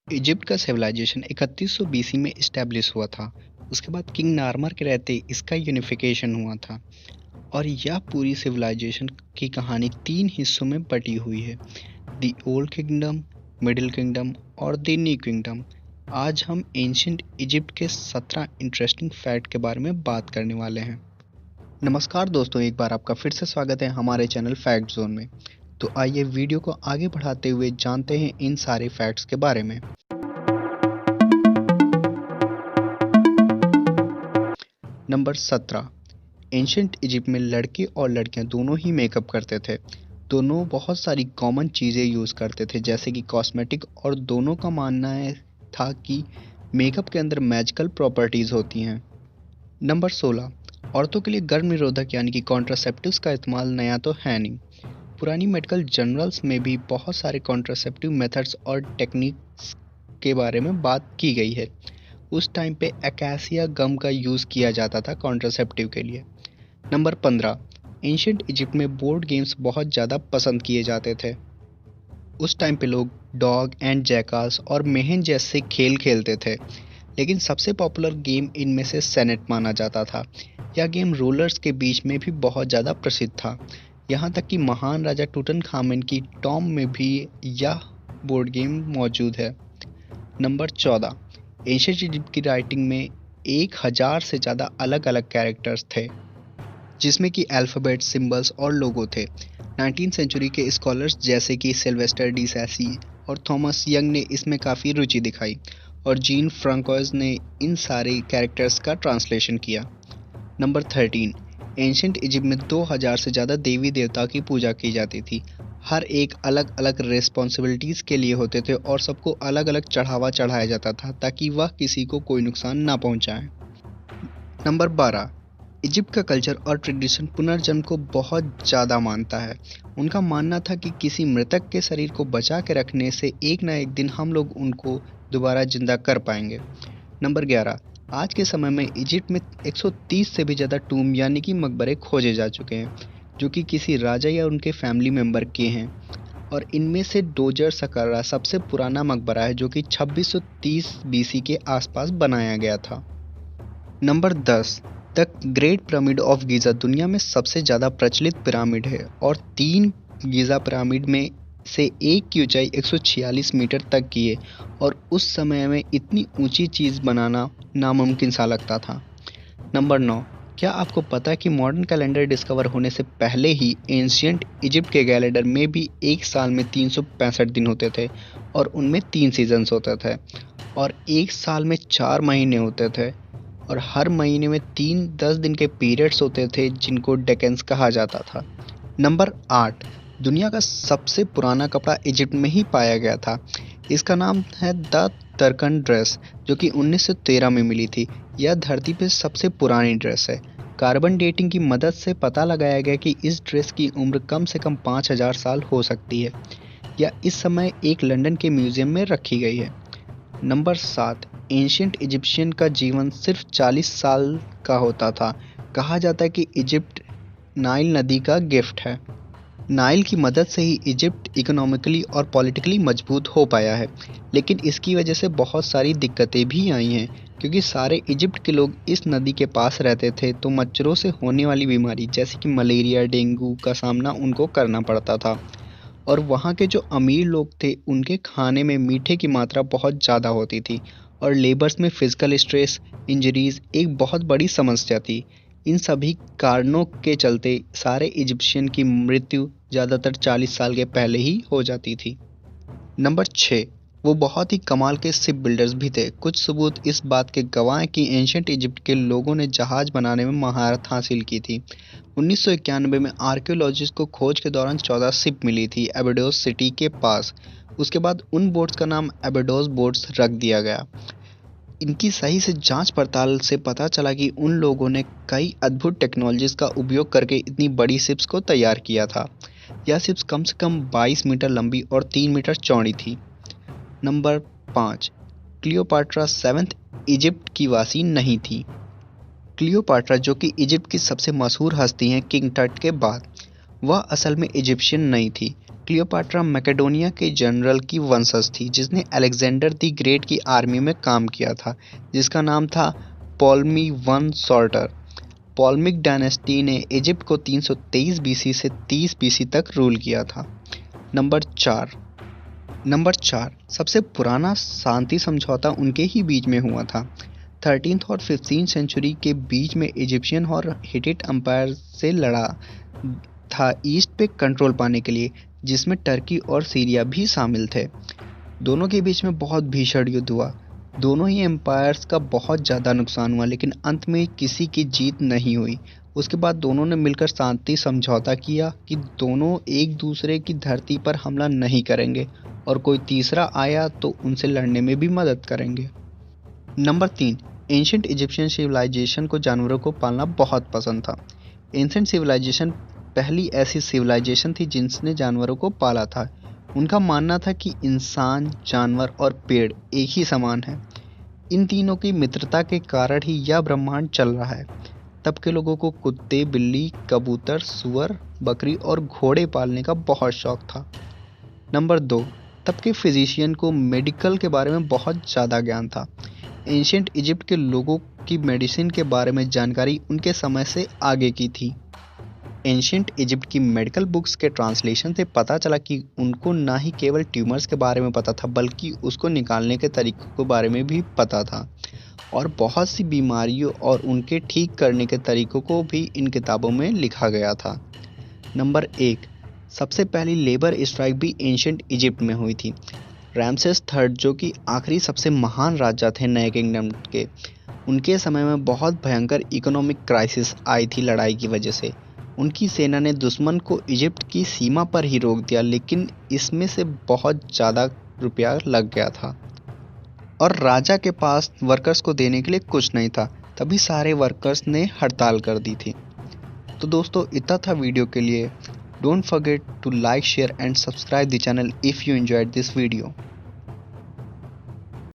Egypt का civilisation 3100 BC में establish हुआ था। उसके बाद किंग नार्मर के रहते इसका यूनिफिकेशन हुआ था और यह पूरी सिविलाइजेशन की कहानी 3 हिस्सों में बटी हुई है, the old kingdom, middle kingdom और द न्यू किंगडम। आज हम एंशिएंट इजिप्ट के 17 इंटरेस्टिंग फैक्ट के बारे में बात करने वाले हैं। नमस्कार दोस्तों, एक बार आपका फिर से स्वागत है हमारे चैनल फैक्ट जोन में। तो आइए वीडियो को आगे बढ़ाते हुए जानते हैं इन सारे फैक्ट्स के बारे में। नंबर 17, एंशिएंट इजिप्ट में लड़के और लड़कियां दोनों ही मेकअप करते थे। दोनों बहुत सारी कॉमन चीज़ें यूज़ करते थे जैसे कि कॉस्मेटिक, और दोनों का मानना था कि मेकअप के अंदर मैजिकल प्रॉपर्टीज़ होती हैं। नंबर 16, औरतों के लिए गर्भ निरोधक यानी कि कॉन्ट्रासेप्टिव्स का इस्तेमाल नया तो है नहीं। पुरानी मेडिकल जर्नल्स में भी बहुत सारे कॉन्ट्रासेप्टिव मेथड्स और टेक्निक्स के बारे में बात की गई है। उस टाइम पे अकासिया गम का यूज़ किया जाता था कॉन्ट्रासेप्टिव के लिए। नंबर 15, एंशिएंट इजिप्ट में बोर्ड गेम्स बहुत ज़्यादा पसंद किए जाते थे। उस टाइम पे लोग डॉग एंड जैकास और मेहन जैसे खेल खेलते थे, लेकिन सबसे पॉपुलर गेम इनमें से सेनेट माना जाता था। यह गेम रूलर्स के बीच में भी बहुत ज़्यादा प्रसिद्ध था, यहाँ तक कि महान राजा टूटनखामेन की टॉम में भी यह बोर्ड गेम मौजूद है। नंबर 14, एंशिएंट इजिप्ट की राइटिंग में 1000 से ज़्यादा अलग अलग कैरेक्टर्स थे, जिसमें कि अल्फ़ाबेट, सिंबल्स और लोगो थे। 19वीं सेंचुरी के स्कॉलर्स जैसे कि सिल्वेस्टर डी सैसी और थॉमस यंग ने इसमें काफ़ी रुचि दिखाई, और जीन फ्रांकोइज ने इन सारे कैरेक्टर्स का ट्रांसलेशन किया। नंबर 13, एंशिएंट इजिप्ट में 2000 से ज़्यादा देवी देवता की पूजा की जाती थी। हर एक अलग अलग रिस्पॉन्सिबिलिटीज़ के लिए होते थे और सबको अलग अलग चढ़ावा चढ़ाया जाता था ताकि वह किसी को कोई नुकसान ना पहुंचाए। नंबर 12, इजिप्ट का कल्चर और ट्रेडिशन पुनर्जन्म को बहुत ज़्यादा मानता है। उनका मानना था कि किसी मृतक के शरीर को बचा के रखने से एक ना एक दिन हम लोग उनको दोबारा जिंदा कर पाएंगे। नंबर 11, आज के समय में इजिप्ट में 130 से भी ज़्यादा टूम यानी कि मकबरे खोजे जा चुके हैं, जो कि किसी राजा या उनके फैमिली मेम्बर के हैं, और इनमें से डोजर सकर्रा सबसे पुराना मकबरा है जो कि 2630 बीसी के आसपास बनाया गया था। Number 10, the great pyramid of Giza दुनिया में सबसे ज़्यादा प्रचलित पिरामिड है, और 3 गीज़ा पिरामिड में से एक की ऊंचाई 146 मीटर तक की है, और उस समय में इतनी ऊंची चीज़ बनाना नामुमकिन सा लगता था। नंबर 9, क्या आपको पता है कि मॉडर्न कैलेंडर डिस्कवर होने से पहले ही एंशिएंट इजिप्ट के कैलेंडर में भी एक साल में 365 दिन होते थे, और उनमें 3 सीजन्स होते थे, और एक साल में 4 महीने होते थे, और हर महीने में 3 10 दिन के पीरियड्स होते थे जिनको डेकेंस कहा जाता था। नंबर 8, दुनिया का सबसे पुराना कपड़ा इजिप्ट में ही पाया गया था। इसका नाम है द तरकन ड्रेस, जो कि 1913 में मिली थी। यह धरती पर सबसे पुरानी ड्रेस है। कार्बन डेटिंग की मदद से पता लगाया गया कि इस ड्रेस की उम्र कम से कम 5000 साल हो सकती है। यह इस समय एक लंदन के म्यूजियम में रखी गई है। नंबर 7, एंशिएंट इजिप्शियन का जीवन सिर्फ 40 साल का होता था। कहा जाता है कि इजिप्ट नाइल नदी का गिफ्ट है। नाइल की मदद से ही इजिप्ट इकोनॉमिकली और पॉलिटिकली मजबूत हो पाया है, लेकिन इसकी वजह से बहुत सारी दिक्कतें भी आई हैं, क्योंकि सारे इजिप्ट के लोग इस नदी के पास रहते थे, तो मच्छरों से होने वाली बीमारी जैसे कि मलेरिया, डेंगू का सामना उनको करना पड़ता था। और वहाँ के जो अमीर लोग थे उनके खाने में मीठे की मात्रा बहुत ज़्यादा होती थी, और लेबर्स में फिजिकल स्ट्रेस, इंजरीज एक बहुत बड़ी समस्या थी। इन सभी कारणों के चलते सारे इजिप्शियन की मृत्यु ज़्यादातर 40 साल के पहले ही हो जाती थी। नंबर 6, वो बहुत ही कमाल के शिप बिल्डर्स भी थे। कुछ सबूत इस बात के गवाह हैं कि एंशिएंट इजिप्ट के लोगों ने जहाज़ बनाने में महारत हासिल की थी। 1991 में आर्कियोलॉजिस्ट को खोज के दौरान 14 शिप मिली थी एबिडोस सिटी के पास। उसके बाद उन बोट्स का नाम एबिडोस बोट्स रख दिया गया। इनकी सही से जांच पड़ताल से पता चला कि उन लोगों ने कई अद्भुत टेक्नोलॉजीज का उपयोग करके इतनी बड़ी शिप्स को तैयार किया था। यह शिप्स कम से कम 22 मीटर लंबी और 3 मीटर चौड़ी थी। नंबर 5, क्लियोपाट्रा 7th इजिप्ट की वासी नहीं थी। क्लियोपाट्रा, जो कि इजिप्ट की सबसे मशहूर हस्ती हैं किंग टट के बाद, वह असल में इजिप्शियन नहीं थी। क्लियोपाट्रा मैकेडोनिया के जनरल की वंशज थी जिसने अलेक्जेंडर द ग्रेट की आर्मी में काम किया था, जिसका नाम था पॉलमी वन सॉर्टर। पॉलमिक डायनेस्टी ने इजिप्ट को 323 बीसी से 30 बीसी तक रूल किया था। नंबर चार सबसे पुराना शांति समझौता उनके ही बीच में हुआ था। 13th और 15th सेंचुरी के बीच में इजिप्शियन और हिटिट एम्पायर से लड़ा था ईस्ट पे कंट्रोल पाने के लिए, जिसमें टर्की और सीरिया भी शामिल थे। दोनों के बीच में बहुत भीषण युद्ध हुआ। दोनों ही एम्पायर्स का बहुत ज़्यादा नुकसान हुआ, लेकिन अंत में किसी की जीत नहीं हुई। उसके बाद दोनों ने मिलकर शांति समझौता किया कि दोनों एक दूसरे की धरती पर हमला नहीं करेंगे और कोई तीसरा आया तो उनसे लड़ने में भी मदद करेंगे। नंबर 3, एंशिएंट इजिप्शियन सिविलाइजेशन को जानवरों को पालना बहुत पसंद था। एंशिएंट सिविलाइजेशन पहली ऐसी सिविलाइजेशन थी जिसने जानवरों को पाला था। उनका मानना था कि इंसान, जानवर और पेड़ एक ही समान हैं। इन तीनों की मित्रता के कारण ही यह ब्रह्मांड चल रहा है। तब के लोगों को कुत्ते, बिल्ली, कबूतर, सुअर, बकरी और घोड़े पालने का बहुत शौक था। नंबर 2, तब के फिजिशियन को मेडिकल के बारे में बहुत ज़्यादा ज्ञान था। एंशिएंट इजिप्ट के लोगों की मेडिसिन के बारे में जानकारी उनके समय से आगे की थी। एंशिएंट इजिप्ट की मेडिकल बुक्स के ट्रांसलेशन से पता चला कि उनको ना ही केवल ट्यूमर्स के बारे में पता था, बल्कि उसको निकालने के तरीकों के बारे में भी पता था, और बहुत सी बीमारियों और उनके ठीक करने के तरीकों को भी इन किताबों में लिखा गया था। नंबर 1, सबसे पहली लेबर स्ट्राइक भी एंशिएंट इजिप्ट में हुई थी। रैमसेस III, जो कि आखिरी सबसे महान राजा थे नए किंगडम के, उनके समय में बहुत भयंकर इकोनॉमिक क्राइसिस आई थी लड़ाई की वजह से। उनकी सेना ने दुश्मन को इजिप्ट की सीमा पर ही रोक दिया, लेकिन इसमें से बहुत ज़्यादा रुपया लग गया था और राजा के पास वर्कर्स को देने के लिए कुछ नहीं था। तभी सारे वर्कर्स ने हड़ताल कर दी थी। तो दोस्तों, इतना था वीडियो के लिए। Don't forget to like, share and subscribe the channel if you enjoyed this video.